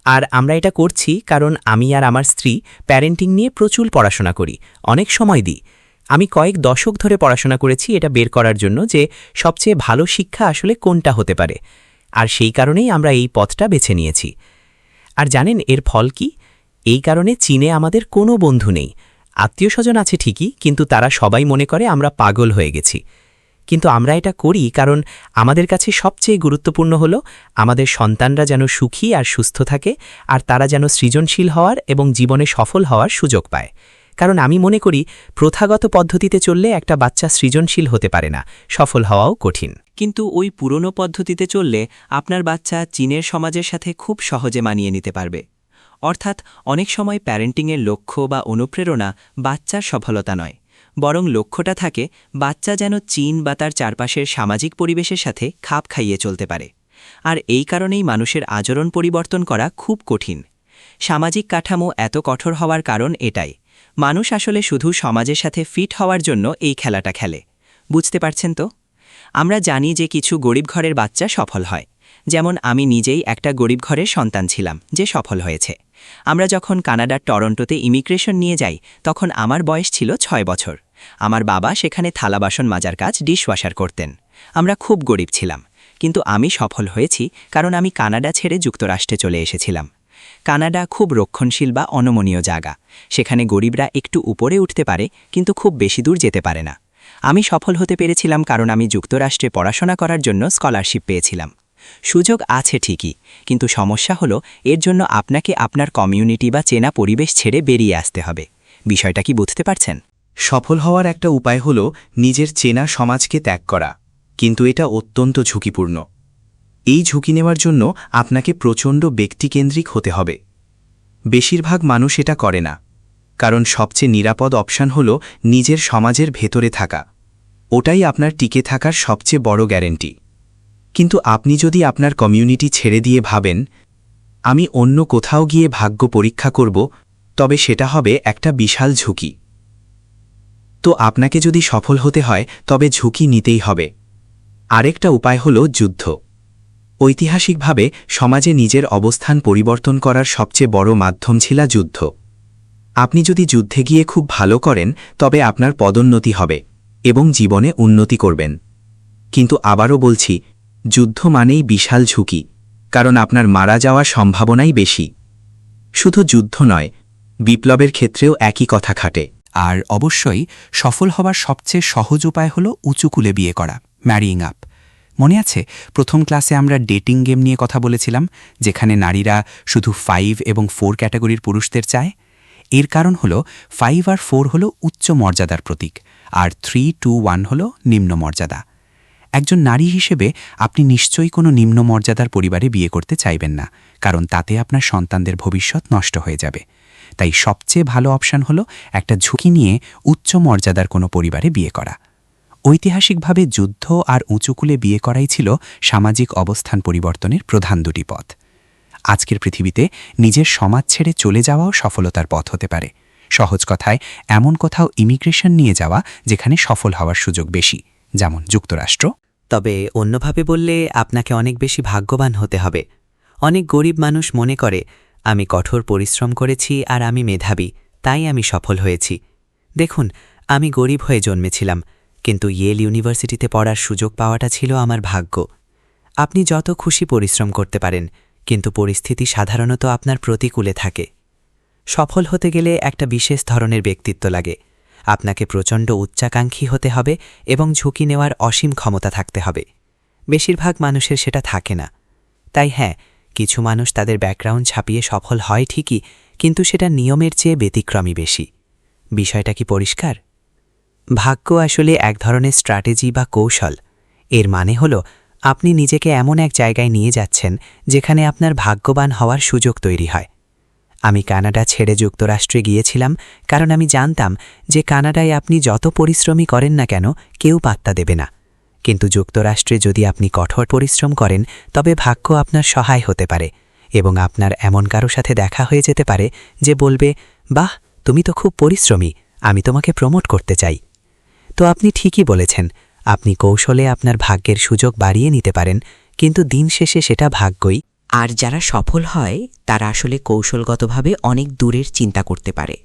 আর আমরা এটা করছি কারণ আমি আর আমার স্ত্রী প্যারেন্টিং নিয়ে প্রচুর পড়াশোনা করি, অনেক সময় দিই। আমি কয়েক দশক ধরে পড়াশোনা করেছি এটা বের করার জন্য যে সবচেয়ে ভালো শিক্ষা আসলে কোনটা হতে পারে, আর সেই কারণেই আমরা এই পথটা বেছে নিয়েছি। আর জানেন এর ফল কি? এই কারণে চীনে আমাদের কোনো বন্ধু নেই। আত্মীয় স্বজন আছে ঠিকই, কিন্তু তারা সবাই মনে করে আমরা পাগল হয়ে গেছি। কিন্তু আমরা এটা করি কারণ আমাদের কাছে সবচেয়ে গুরুত্বপূর্ণ হলো আমাদের সন্তানরা যেন সুখী আর সুস্থ থাকে, আর তারা যেন সৃজনশীল হওয়ার এবং জীবনে সফল হওয়ার সুযোগ পায়। কারণ আমি মনে করি প্রথাগত পদ্ধতিতে চললে একটা বাচ্চা সৃজনশীল হতে পারে না, সফল হওয়াও কঠিন। কিন্তু ওই পুরনো পদ্ধতিতে চললে আপনার বাচ্চা চীনের সমাজের সাথে খুব সহজে মানিয়ে নিতে পারবে। অর্থাৎ অনেক সময় প্যারেন্টিংয়ের লক্ষ্য বা অনুপ্রেরণা বাচ্চার সফলতা নয়, বরং লক্ষ্যটা থাকে বাচ্চা যেন চীন বা তার চারপাশের সামাজিক পরিবেশের সাথে খাপ খাইয়ে চলতে পারে। আর এই কারণেই মানুষের আচরণ পরিবর্তন করা খুব কঠিন। সামাজিক কাঠামো এত কঠোর হওয়ার কারণ এটাই, মানুষ আসলে শুধু সমাজের সাথে ফিট হওয়ার জন্য এই খেলাটা খেলে। বুঝতে পারছেন তো? আমরা জানি যে কিছু গরিব ঘরের বাচ্চা সফল হয়, যেমন আমি নিজেই একটা গরিব ঘরের সন্তান ছিলাম যে সফল হয়েছে। আমরা যখন কানাডার টরন্টোতে ইমিগ্রেশন নিয়ে যাই তখন আমার বয়স ছিল 6 বছর। আমার বাবা সেখানে থালা বাসন মাজার কাজ ডিশওয়াশার করতেন। আমরা খুব গরিব ছিলাম, কিন্তু আমি সফল হয়েছি কারণ আমি কানাডা ছেড়ে যুক্তরাষ্ট্রে চলে এসেছিলাম। কানাডা খুব রক্ষণশীল বা অনমনীয় জায়গা, সেখানে গরিবরা একটু উপরে উঠতে পারে কিন্তু খুব বেশি দূর যেতে পারে না। আমি সফল হতে পেরেছিলাম কারণ আমি যুক্তরাষ্ট্রে পড়াশোনা করার জন্য স্কলারশিপ পেয়েছিলাম। সুযোগ আছে ঠিকই, কিন্তু সমস্যা হলো এর জন্য আপনাকে আপনার কমিউনিটি বা চেনা পরিবেশ ছেড়ে বেরিয়ে আসতে হবে। বিষয়টা কি বুঝতে পারছেন? সফল হওয়ার একটা উপায় হল নিজের চেনা সমাজকে ত্যাগ করা, কিন্তু এটা অত্যন্ত ঝুঁকিপূর্ণ। এই ঝুঁকি নেওয়ার জন্য আপনাকে প্রচণ্ড ব্যক্তিকেন্দ্রিক হতে হবে। বেশিরভাগ মানুষ এটা করে না, কারণ সবচেয়ে নিরাপদ অপশন হল নিজের সমাজের ভেতরে থাকা। ওটাই আপনার টিকে থাকার সবচেয়ে বড় গ্যারেন্টি। কিন্তু আপনি যদি আপনার কমিউনিটি ছেড়ে দিয়ে ভাবেন আমি অন্য কোথাও গিয়ে ভাগ্য পরীক্ষা করব, তবে সেটা হবে একটা বিশাল ঝুঁকি। তো আপনাকে যদি সফল হতে হয় তবে ঝুঁকি নিতেই হবে। আরেকটা উপায় হল যুদ্ধ। ঐতিহাসিকভাবে সমাজে নিজের অবস্থান পরিবর্তন করার সবচেয়ে বড় মাধ্যম ছিল যুদ্ধ। আপনি যদি যুদ্ধে গিয়ে খুব ভালো করেন তবে আপনার পদোন্নতি হবে এবং জীবনে উন্নতি করবেন। কিন্তু আবারও বলছি, যুদ্ধ মানেই বিশাল ঝুঁকি, কারণ আপনার মারা যাওয়ার সম্ভাবনাই বেশি। শুধু যুদ্ধ নয়, বিপ্লবের ক্ষেত্রেও একই কথা খাটে। আর অবশ্যই সফল হবার সবচেয়ে সহজ উপায় হলো উঁচুকুলে বিয়ে করা, ম্যারিং আপ। মনে আছে প্রথম ক্লাসে আমরা ডেটিং গেম নিয়ে কথা বলেছিলাম, যেখানে নারীরা শুধু 5 এবং 4 ক্যাটাগরির পুরুষদের চায়? এর কারণ হল 5 আর 4 হল উচ্চ মর্যাদার প্রতীক, আর 3, 2, 1 হল নিম্ন মর্যাদা। একজন নারী হিসেবে আপনি নিশ্চয়ই কোনো নিম্ন মর্যাদার পরিবারে বিয়ে করতে চাইবেন না, কারণ তাতে আপনার সন্তানদের ভবিষ্যৎ নষ্ট হয়ে যাবে। তাই সবচেয়ে ভালো অপশন হলো একটা ঝুঁকি নিয়ে উচ্চ মর্যাদার কোনো পরিবারে বিয়ে করা। ঐতিহাসিকভাবে যুদ্ধ আর উঁচুকুলে বিয়ে করাই ছিল সামাজিক অবস্থান পরিবর্তনের প্রধান দুটি পথ। আজকের পৃথিবীতে নিজের সমাজ ছেড়ে চলে যাওয়াও সফলতার পথ হতে পারে। সহজ কথায় এমন কোথাও ইমিগ্রেশন নিয়ে যাওয়া যেখানে সফল হওয়ার সুযোগ বেশি, যেমন যুক্তরাষ্ট্র। তবে অন্যভাবে বললে আপনাকে অনেক বেশি ভাগ্যবান হতে হবে। অনেক গরিব মানুষ মনে করে আমি কঠোর পরিশ্রম করেছি আর আমি মেধাবী, তাই আমি সফল হয়েছি। দেখুন, আমি গরিব হয়ে জন্মেছিলাম, কিন্তু ইয়েল ইউনিভার্সিটিতে পড়ার সুযোগ পাওয়াটা ছিল আমার ভাগ্য। আপনি যত খুশি পরিশ্রম করতে পারেন, কিন্তু পরিস্থিতি সাধারণত আপনার প্রতিকূলে থাকে। সফল হতে গেলে একটা বিশেষ ধরনের ব্যক্তিত্ব লাগে। আপনাকে প্রচণ্ড উচ্চাকাঙ্ক্ষী হতে হবে এবং ঝুঁকি নেওয়ার অসীম ক্ষমতা থাকতে হবে। বেশিরভাগ মানুষের সেটা থাকে না। তাই হ্যাঁ, কিছু মানুষ তাদের ব্যাকগ্রাউন্ড ছাপিয়ে সফল হয় ঠিকই, কিন্তু সেটা নিয়মের চেয়ে ব্যতিক্রমী বেশি। বিষয়টা কি পরিষ্কার? ভাগ্য আসলে এক ধরনের স্ট্র্যাটেজি বা কৌশল। এর মানে হল আপনি নিজেকে এমন এক জায়গায় নিয়ে যাচ্ছেন যেখানে আপনার ভাগ্যবান হওয়ার সুযোগ তৈরি হয়। আমি কানাডা ছেড়ে যুক্তরাষ্ট্রে গিয়েছিলাম কারণ আমি জানতাম যে কানাডায় আপনি যত পরিশ্রমই করেন না কেন কেউ পাত্তা দেবে না, কিন্তু যুক্তরাষ্ট্রে যদি আপনি কঠোর পরিশ্রম করেন তবে ভাগ্য আপনার সহায় হতে পারে এবং আপনার এমন কারো সাথে দেখা হয়ে যেতে পারে যে বলবে, বাহ, তুমি তো খুব পরিশ্রমী, আমি তোমাকে প্রমোট করতে চাই। তো আপনি ঠিকই বলেছেন, আপনি কৌশলে আপনার ভাগ্যের সুযোগ বাড়িয়ে নিতে পারেন, কিন্তু দিন শেষে সেটা ভাগ্যই। আর যারা সফল হয় তারা আসলে কৌশলগতভাবে অনেক দূরের চিন্তা করতে পারে।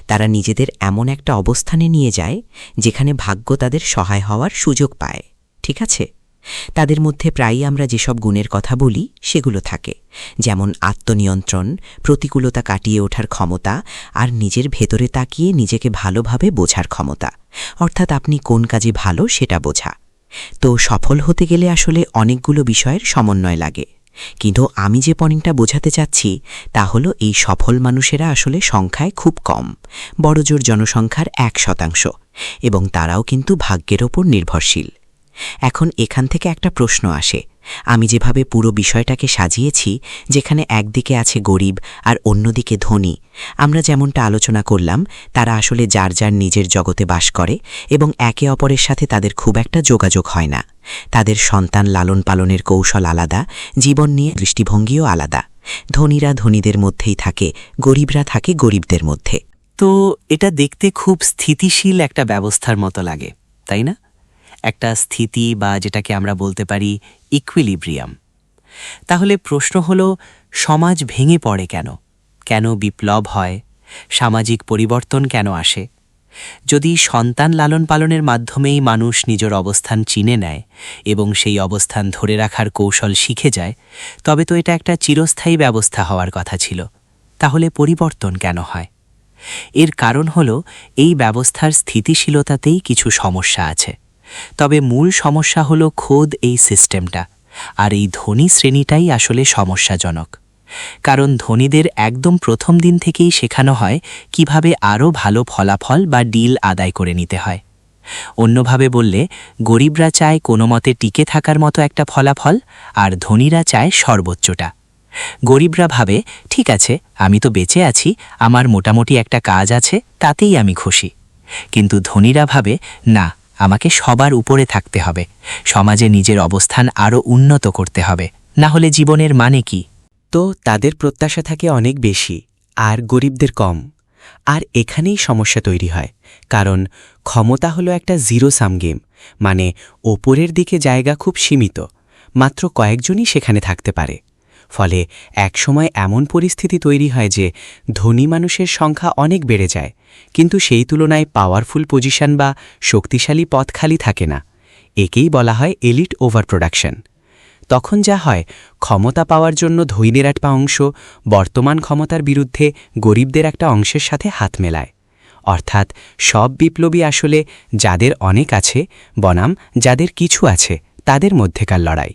তারা নিজেদের এমন একটা অবস্থানে নিয়ে যায় যেখানে ভাগ্য তাদের সহায় হওয়ার সুযোগ পায়। ঠিক আছে, তাদের মধ্যে প্রায়ই আমরা যেসব গুণের কথা বলি সেগুলো থাকে, যেমন আত্মনিয়ন্ত্রণ, প্রতিকূলতা কাটিয়ে ওঠার ক্ষমতা, আর নিজের ভেতরে তাকিয়ে নিজেকে ভালোভাবে বোঝার ক্ষমতা, অর্থাৎ আপনি কোন কাজে ভালো সেটা বোঝা। তো সফল হতে গেলে আসলে অনেকগুলো বিষয়ের সমন্বয় লাগে, কিন্তু আমি যে পয়েন্টটা বোঝাতে চাচ্ছি তা হলো এই সফল মানুষেরা আসলে সংখ্যায় খুব কম, বড়জোর জনসংখ্যার 1%, এবং তারাও কিন্তু ভাগ্যের ওপর নির্ভরশীল। এখন এখান থেকে একটা প্রশ্ন আসে, আমি যেভাবে পুরো বিষয়টাকে সাজিয়েছি, যেখানে একদিকে আছে গরিব আর অন্যদিকে ধনী, আমরা যেমনটা আলোচনা করলাম তারা আসলে যার যার নিজের জগতে বাস করে এবং একে অপরের সাথে তাদের খুব একটা যোগাযোগ হয় না। তাদের সন্তান লালন পালনের কৌশল আলাদা, জীবন নিয়ে দৃষ্টিভঙ্গিও আলাদা। ধনীরা ধনীদের মধ্যেই থাকে, গরিবরা থাকে গরিবদের মধ্যে। তো এটা দেখতে খুব স্থিতিশীল একটা ব্যবস্থার মতো লাগে, তাই না? একটা স্থিতি, বা যেটাকে আমরা বলতে পারি ইকুইলিব্রিয়াম। তাহলে প্রশ্ন হলো, সমাজ ভেঙে পড়ে কেন? কেন বিপ্লব হয়? সামাজিক পরিবর্তন কেন আসে? যদি সন্তান লালন পালনের মাধ্যমেই মানুষ নিজের অবস্থান চিনে নেয় এবং সেই অবস্থান ধরে রাখার কৌশল শিখে যায়, তবে তো এটা একটা চিরস্থায়ী ব্যবস্থা হওয়ার কথা ছিল। তাহলে পরিবর্তন কেন হয়? এর কারণ হলো এই ব্যবস্থার স্থিতিশীলতাতেই কিছু সমস্যা আছে। তবে মূল সমস্যা হলো খোদ এই সিস্টেমটা, আর এই ধনী শ্রেণীটাই আসলে সমস্যাজনক। কারণ ধনীদের একদম প্রথম দিন থেকেই শেখানো হয় কিভাবে আরও ভালো ফলাফল বা ডিল আদায় করে নিতে হয়। অন্যভাবে বললে, গরিবরা চায় কোনো মতে টিকে থাকার মতো একটা ফলাফল, আর ধনীরা চায় সর্বোচ্চটা। গরিবরা ভাবে, ঠিক আছে, আমি তো বেঁচে আছি, আমার মোটামুটি একটা কাজ আছে, তাতেই আমি খুশি। কিন্তু ধনীরা ভাবে, না, আমাকে সবার উপরে থাকতে হবে, সমাজে নিজের অবস্থান আরও উন্নত করতে হবে, না হলে জীবনের মানে কি? তো তাদের প্রত্যাশা থাকে অনেক বেশি, আর গরিবদের কম। আর এখানেই সমস্যা তৈরি হয়, কারণ ক্ষমতা হলো একটা জিরো সাম গেম, মানে ওপরের দিকে জায়গা খুব সীমিত, মাত্র কয়েকজনই সেখানে থাকতে পারে। ফলে একসময় এমন পরিস্থিতি তৈরি হয় যে ধনী মানুষের সংখ্যা অনেক বেড়ে যায়, কিন্তু সেই তুলনায় পাওয়ারফুল পজিশন বা শক্তিশালী পথ খালি থাকে না। একেই বলা হয় এলিট ওভার প্রোডাকশন। তখন যা হয়, ক্ষমতা পাওয়ার জন্য ধনীদের একটা অংশ বর্তমান ক্ষমতার বিরুদ্ধে গরিবদের একটা অংশের সাথে হাত মেলায়। অর্থাৎ সব বিপ্লবী আসলে যাদের অনেক আছে বনাম যাদের কিছু আছে তাদের মধ্যেকার লড়াই।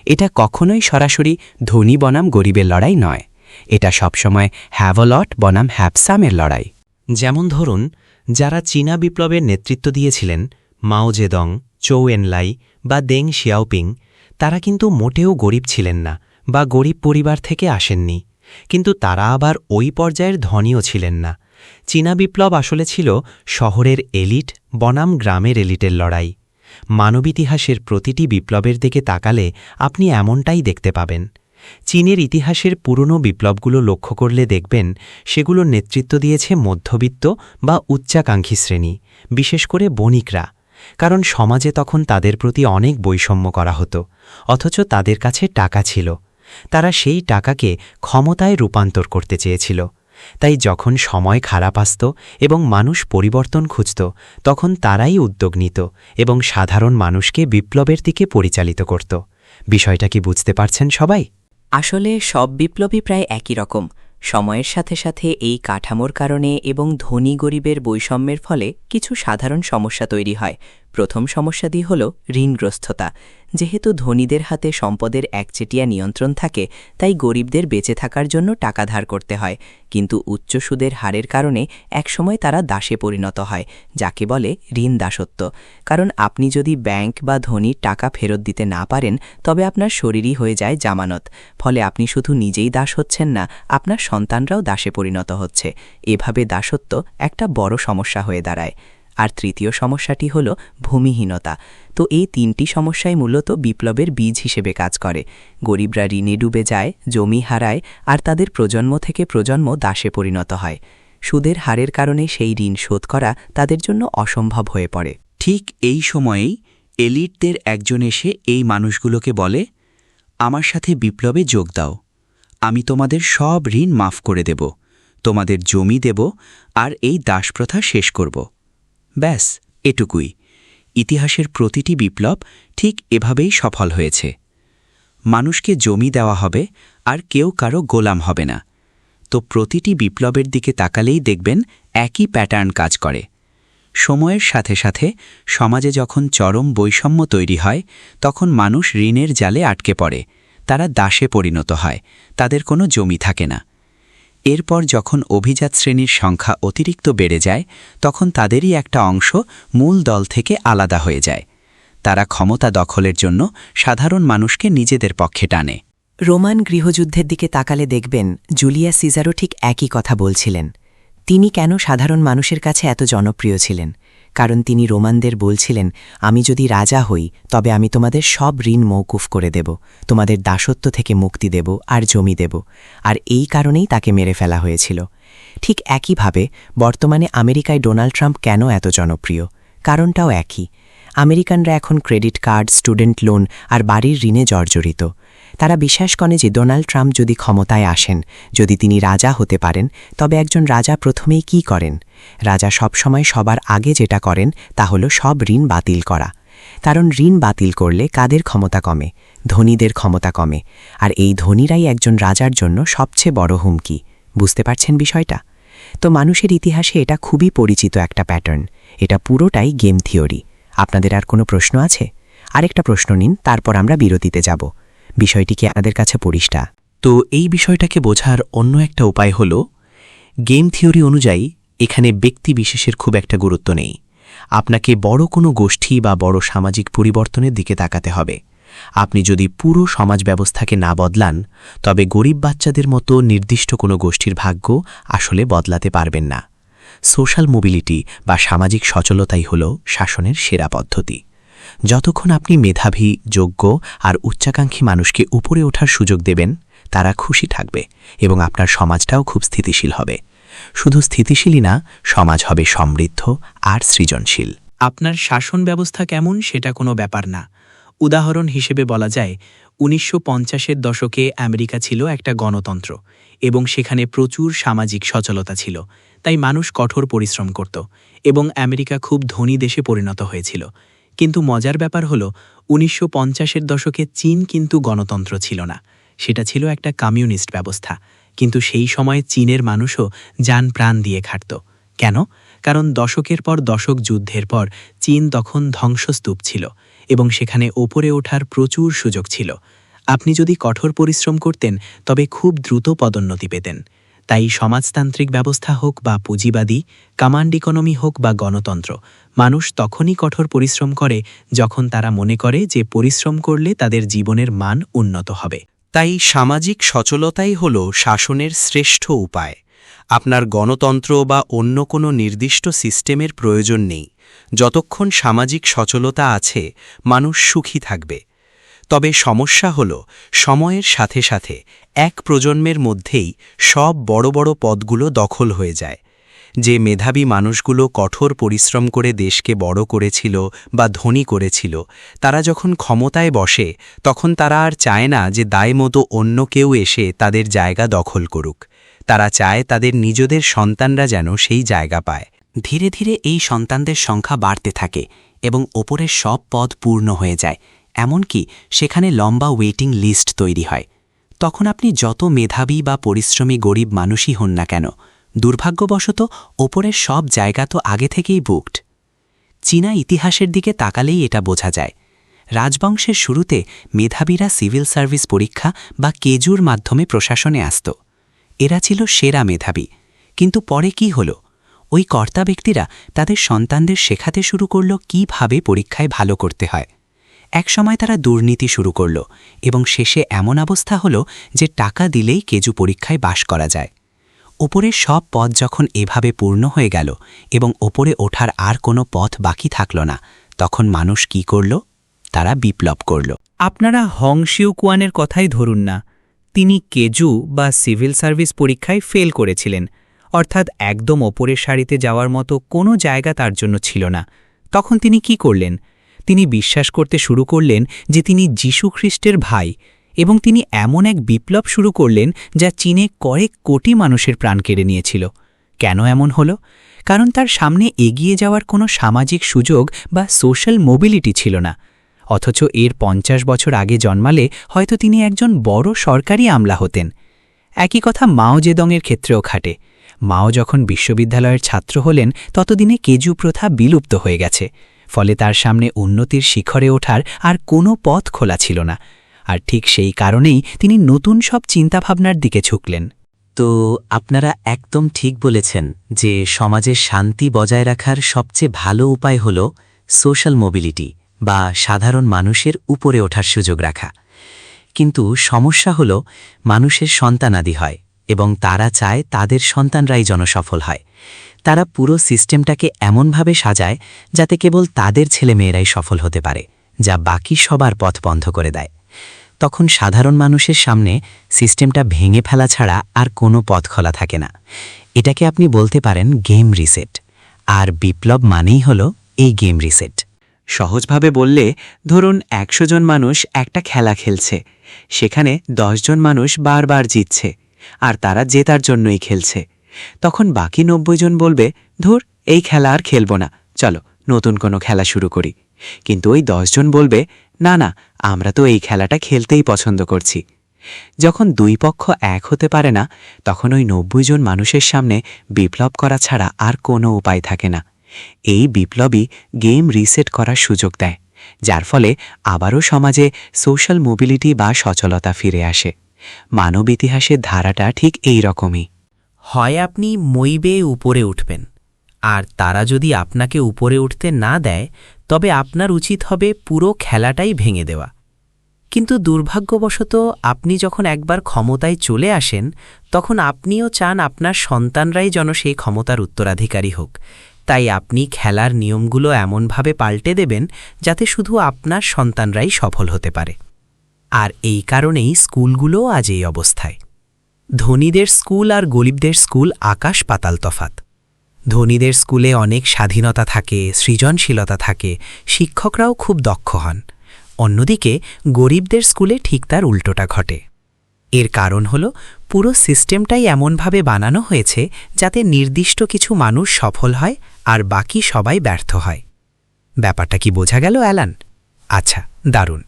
এটা কখনোই সরাসরি ধনী বনাম গরিবের লড়াই নয়, এটা সবসময় হ্যাভ আ লট বনাম হ্যাভ সামের লড়াই। যেমন ধরুন, যারা চীনা বিপ্লবের নেতৃত্ব দিয়েছিলেন, মাও জেদং, চৌ এনলাই বা দেং শিয়াওপিং, তারা কিন্তু মোটেও গরিব ছিলেন না বা গরিব পরিবার থেকে আসেননি, কিন্তু তারা আবার ওই পর্যায়ের ধনীও ছিলেন না। চীনা বিপ্লব আসলে ছিল শহরের এলিট বনাম গ্রামের এলিটের লড়াই। মানবিতিহাসের প্রতিটি বিপ্লবের দিকে তাকালে আপনি এমনটাই দেখতে পাবেন। চীনের ইতিহাসের পুরনো বিপ্লবগুলো লক্ষ্য করলে দেখবেন সেগুলোর নেতৃত্ব দিয়েছে মধ্যবিত্ত বা উচ্চাকাঙ্ক্ষী শ্রেণী, বিশেষ করে বণিকরা। কারণ সমাজে তখন তাদের প্রতি অনেক বৈষম্য করা হতো, অথচ তাদের কাছে টাকা ছিল। তারা সেই টাকাকে ক্ষমতায় রূপান্তর করতে চেয়েছিল। তাই যখন সময় খারাপ আসত এবং মানুষ পরিবর্তন খুঁজত, তখন তারাই উদ্যোগ নিত এবং সাধারণ মানুষকে বিপ্লবের দিকে পরিচালিত করত। বিষয়টা কি বুঝতে পারছেন সবাই? আসলে সব বিপ্লবী প্রায় একই রকম। সময়ের সাথে সাথে এই কাঠামোর কারণে এবং ধনী গরিবের বৈষম্যের ফলে কিছু সাধারণ সমস্যা তৈরি হয়। প্রথম সমস্যাটি হল ঋণগ্রস্ততা। যেহেতু ধনীদের হাতে সম্পদের একচেটিয়া নিয়ন্ত্রণ থাকে, তাই গরিবদের বেঁচে থাকার জন্য টাকা ধার করতে হয়, কিন্তু উচ্চ সুদের হারের কারণে একসময় তারা দাসে পরিণত হয়, যাকে বলে ঋণ দাসত্ব। কারণ আপনি যদি ব্যাংক বা ধনীর টাকা ফেরত দিতে না পারেন, তবে আপনার শরীরই হয়ে যায় জামানত। ফলে আপনি শুধু নিজেই দাস হচ্ছেন না, আপনার সন্তানরাও দাসে পরিণত হচ্ছে। এভাবে দাসত্ব একটা বড় সমস্যা হয়ে দাঁড়ায়। আর তৃতীয় সমস্যাটি হল ভূমিহীনতা। তো এই তিনটি সমস্যাই মূলত বিপ্লবের বীজ হিসেবে কাজ করে। গরিবরা ঋণে ডুবে যায়, জমি হারায়, আর তাদের প্রজন্ম থেকে প্রজন্ম দাসে পরিণত হয়। সুদের হারের কারণে সেই ঋণ শোধ করা তাদের জন্য অসম্ভব হয়ে পড়ে। ঠিক এই সময়েই এলিটদের একজন এসে এই মানুষগুলোকে বলে, আমার সাথে বিপ্লবে যোগ দাও, আমি তোমাদের সব ঋণ মাফ করে দেব, তোমাদের জমি দেব আর এই দাসপ্রথা শেষ করব। ব্যাস এটুকুই। ইতিহাসের প্রতিটি বিপ্লব ঠিক এভাবেই সফল হয়েছে। মানুষকে জমি দেওয়া হবে আর কেউ কারো গোলাম হবে না। তো প্রতিটি বিপ্লবের দিকে তাকালেই দেখবেন একই প্যাটার্ন কাজ করে। সময়ের সাথে সাথে সমাজে যখন চরম বৈষম্য তৈরি হয়, তখন মানুষ ঋণের জালে আটকে পড়ে, তারা দাসে পরিণত হয়, তাদের কোনো জমি থাকে না। এরপর যখন অভিজাত শ্রেণীর সংখ্যা অতিরিক্ত বেড়ে যায়, তখন তাদেরই একটা অংশ মূল দল থেকে আলাদা হয়ে যায়। তারা ক্ষমতা দখলের জন্য সাধারণ মানুষকে নিজেদের পক্ষে টানে। রোমান গৃহযুদ্ধের দিকে তাকালে দেখবেন জুলিয়াস সিজারও ঠিক একই কথা বলছিলেন। তিনি কেন সাধারণ মানুষের কাছে এত জনপ্রিয় ছিলেন? কারণ তিনি রোমানদের বলছিলেন, আমি যদি রাজা হই তবে আমি তোমাদের সব ঋণ মওকুফ করে দেব, তোমাদের দাসত্ব থেকে মুক্তি দেব আর জমি দেব। আর এই কারণেই তাকে মেরে ফেলা হয়েছিল। ঠিক একইভাবে বর্তমানে আমেরিকায় ডোনাল্ড ট্রাম্প কেন এত জনপ্রিয়? কারণটাও একই। আমেরিকানরা এখন ক্রেডিট কার্ড, স্টুডেন্ট লোন আর বাড়ির ঋণে জর্জরিত। তারা বিশ্বাস করে যে ডোনাল্ড ট্রাম্প যদি ক্ষমতায় আসেন, যদি তিনি রাজা হতে পারেন, তবে একজন রাজা প্রথমেই কি করেন? রাজা সবসময় সবার আগে যেটা করেন তা হল সব ঋণ বাতিল করা। কারণ ঋণ বাতিল করলে কাদের ক্ষমতা কমে? ধনীদের ক্ষমতা কমে। আর এই ধনীরাই একজন রাজার জন্য সবচেয়ে বড় হুমকি। বুঝতে পারছেন বিষয়টা? তো মানুষের ইতিহাসে এটা খুবই পরিচিত একটা প্যাটার্ন। এটা পুরোটাই গেম থিওরি। আপনাদের আর কোনো প্রশ্ন আছে? আরেকটা প্রশ্ন নিন, তারপর আমরা বিরতিতে যাব। বিষয়টি কি আমাদের কাছে পরিষ্কার? তো এই বিষয়টাকে বোঝার অন্য একটা উপায় হল, গেম থিওরি অনুযায়ী এখানে ব্যক্তি বিশেষের খুব একটা গুরুত্ব নেই। আপনাকে বড় কোনো গোষ্ঠী বা বড় সামাজিক পরিবর্তনের দিকে তাকাতে হবে। আপনি যদি পুরো সমাজ ব্যবস্থাকে না বদলান, তবে গরিব বাচ্চাদের মতো নির্দিষ্ট কোনো গোষ্ঠীর ভাগ্য আসলে বদলাতে পারবেন না। সোশ্যাল মোবিলিটি বা সামাজিক সচলতাই হল শাসনের সেরা পদ্ধতি। যতক্ষণ আপনি মেধাবী, যোগ্য আর উচ্চাকাঙ্ক্ষী মানুষকে উপরে ওঠার সুযোগ দেবেন, তারা খুশি থাকবে এবং আপনার সমাজটাও খুব স্থিতিশীল হবে। শুধু স্থিতিশীলই না, সমাজ হবে সমৃদ্ধ আর সৃজনশীল। আপনার শাসন ব্যবস্থা কেমন সেটা কোনো ব্যাপার না। উদাহরণ হিসেবে বলা যায়, 1950-এর দশকে আমেরিকা ছিল একটা গণতন্ত্র এবং সেখানে প্রচুর সামাজিক সচলতা ছিল, তাই মানুষ কঠোর পরিশ্রম করত এবং আমেরিকা খুব ধনী দেশে পরিণত হয়েছিল। কিন্তু মজার ব্যাপার হলো, 1950-এর দশকে চীন কিন্তু গণতন্ত্র ছিল না, সেটা ছিল একটা কমিউনিস্ট ব্যবস্থা। কিন্তু সেই সময় চীনের মানুষও জান প্রাণ দিয়ে খাটত। কেন? কারণ দশকের পর দশক যুদ্ধের পর চীন তখন ধ্বংসস্তূপ ছিল এবং সেখানে ওপরে ওঠার প্রচুর সুযোগ ছিল। আপনি যদি কঠোর পরিশ্রম করতেন তবে খুব দ্রুত পদোন্নতি পেতেন। তাই সমাজতান্ত্রিক ব্যবস্থা হোক বা পুঁজিবাদী, কমান্ড ইকোনমি হোক বা গণতন্ত্র, মানুষ তখনই কঠোর পরিশ্রম করে যখন তারা মনে করে যে পরিশ্রম করলে তাদের জীবনের মান উন্নত হবে। তাই সামাজিক সচলতাই হল শাসনের শ্রেষ্ঠ উপায়। আপনার গণতন্ত্র বা অন্য কোনো নির্দিষ্ট সিস্টেমের প্রয়োজন নেই। যতক্ষণ সামাজিক সচলতা আছে, মানুষ সুখী থাকবে। তবে সমস্যা হল, সময়ের সাথে সাথে এক প্রজন্মের মধ্যেই সব বড় বড় পদগুলো দখল হয়ে যায়। যে মেধাবী মানুষগুলো কঠোর পরিশ্রম করে দেশকে বড় করেছিল বা ধনী করেছিল, তারা যখন ক্ষমতায় বসে, তখন তারা আর চায় না যে দায়মতো অন্য কেউ এসে তাদের জায়গা দখল করুক। তারা চায় তাদের নিজেদের সন্তানরা যেন সেই জায়গা পায়। ধীরে ধীরে এই সন্তানদের সংখ্যা বাড়তে থাকে এবং ওপরের সব পদ পূর্ণ হয়ে যায়। এমনকি সেখানে লম্বা ওয়েটিং লিস্ট তৈরি হয়। তখন আপনি যত মেধাবী বা পরিশ্রমী গরিব মানুষই হন না কেন, দুর্ভাগ্যবশত ওপরের সব জায়গা তো আগে থেকেই বুকড। চীনা ইতিহাসের দিকে তাকালেই এটা বোঝা যায়। রাজবংশের শুরুতে মেধাবীরা সিভিল সার্ভিস পরীক্ষা বা কেজুর মাধ্যমে প্রশাসনে আসত। এরা ছিল সেরা মেধাবী। কিন্তু পরে কি হলো? ওই কর্তা ব্যক্তিরা তাদের সন্তানদের শেখাতে শুরু করল কিভাবে পরীক্ষায় ভালো করতে হয়। একসময় তারা দুর্নীতি শুরু করল এবং শেষে এমন অবস্থা হলো যে টাকা দিলেই কেজু পরীক্ষায় পাশ করা যায়। ওপরের সব পথ যখন এভাবে পূর্ণ হয়ে গেল এবং ওপরে ওঠার আর কোনো পথ বাকি থাকল না, তখন মানুষ কি করল? তারা বিপ্লব করল। আপনারা হং শিউকুয়ানের কথাই ধরুন না। তিনি কেজু বা সিভিল সার্ভিস পরীক্ষায় ফেল করেছিলেন, অর্থাৎ একদম ওপরের সারিতে যাওয়ার মতো কোনো জায়গা তার জন্য ছিল না। তখন তিনি কি করলেন? তিনি বিশ্বাস করতে শুরু করলেন যে তিনি যীশু খ্রিস্টের ভাই, এবং তিনি এমন এক বিপ্লব শুরু করলেন যা চীনে কয়েক কোটি মানুষের প্রাণ কেড়ে নিয়েছিল। কেন এমন হলো? কারণ তার সামনে এগিয়ে যাওয়ার কোনো সামাজিক সুযোগ বা সোশ্যাল মোবিলিটি ছিল না। অথচ এর ৫০ বছর আগে জন্মালে হয়তো তিনি একজন বড় সরকারি আমলা হতেন। একই কথা মাও জেদংয়ের ক্ষেত্রেও খাটে। মাও যখন বিশ্ববিদ্যালয়ের ছাত্র হলেন ততদিনে কেজু প্রথা বিলুপ্ত হয়ে গেছে, ফলে তার সামনে উন্নতির শিখরে ওঠার আর কোনো পথ খোলা ছিল না। আর ঠিক সেই কারণেই তিনি নতুন সব চিন্তাভাবনার দিকে ঝুঁকলেন। তো আপনারা একদম ঠিক বলেছেন যে সমাজের শান্তি বজায় রাখার সবচেয়ে ভালো উপায় হল সোশ্যাল মোবিলিটি বা সাধারণ মানুষের উপরে ওঠার সুযোগ রাখা। কিন্তু সমস্যা হল মানুষের সন্তানাদি হয় এবং তারা চায় তাদের সন্তানরাই জনসফল হয়। তারা পুরো সিস্টেমটাকে এমনভাবে সাজায় যাতে কেবল তাদের ছেলেমেয়েরাই সফল হতে পারে, যা বাকি সবার পথ বন্ধ করে দেয়। তখন সাধারণ মানুষের সামনে সিস্টেমটা ভেঙে ফেলা ছাড়া আর কোনো পথ খোলা থাকে না। এটাকে আপনি বলতে পারেন গেম রিসেট, আর বিপ্লব মানেই হল এই গেম রিসেট। সহজভাবে বললে, ধরুন ১০০ জন মানুষ একটা খেলা খেলছে, সেখানে ১০ জন মানুষ বারবার জিতছে, আর তারা জেতার জন্যই খেলছে। তখন বাকি ৯০ জন বলবে, ধুর, এই খেলা আর খেলব না, চলো নতুন কোনো খেলা শুরু করি। কিন্তু ওই ১০ জন বলবে, না না, আমরা তো এই খেলাটা খেলতেই পছন্দ করছি। যখন দুই পক্ষ এক হতে পারে না, তখন ওই ৯০ জন মানুষের সামনে বিপ্লব করা ছাড়া আর কোনো উপায় থাকে না। এই বিপ্লবই গেম রিসেট করার সুযোগ দেয়, যার ফলে আবারও সমাজে সোশ্যাল মোবিলিটি বা সচলতা ফিরে আসে। মানব ইতিহাসের ধারাটা ঠিক এই রকমই। হয় আপনি মই বেয়ে উপরে উঠবেন, আর তারা যদি আপনাকে উপরে উঠতে না দেয় তবে আপনার উচিত হবে পুরো খেলাটাই ভেঙে দেওয়া। কিন্তু দুর্ভাগ্যবশত আপনি যখন একবার ক্ষমতায় চলে আসেন তখন আপনিও চান আপনার সন্তানরাই যেন সেই ক্ষমতার উত্তরাধিকারী হোক। তাই আপনি খেলার নিয়মগুলো এমনভাবে পাল্টে দেবেন যাতে শুধু আপনার সন্তানরাই সফল হতে পারে। আর এই কারণেই স্কুলগুলো আজ এই অবস্থায়। ধনীদের স্কুল আর গরিবদের স্কুল আকাশ পাতাল তফাত। ধনীদের স্কুলে অনেক স্বাধীনতা থাকে, সৃজনশীলতা থাকে, শিক্ষকরাও খুব দক্ষ হন। অন্যদিকে গরিবদের স্কুলে ঠিক তার উল্টোটা ঘটে। এর কারণ হল পুরো সিস্টেমটাই এমনভাবে বানানো হয়েছে যাতে নির্দিষ্ট কিছু মানুষ সফল হয় আর বাকি সবাই ব্যর্থ হয়। ব্যাপারটা কি বোঝা গেল, অ্যালান? আচ্ছা, দারুণ।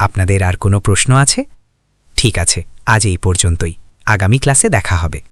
আপনাদের আর কোনো প্রশ্ন আছে? ঠিক আছে, আজ এই পর্যন্তই। আগামী ক্লাসে দেখা হবে।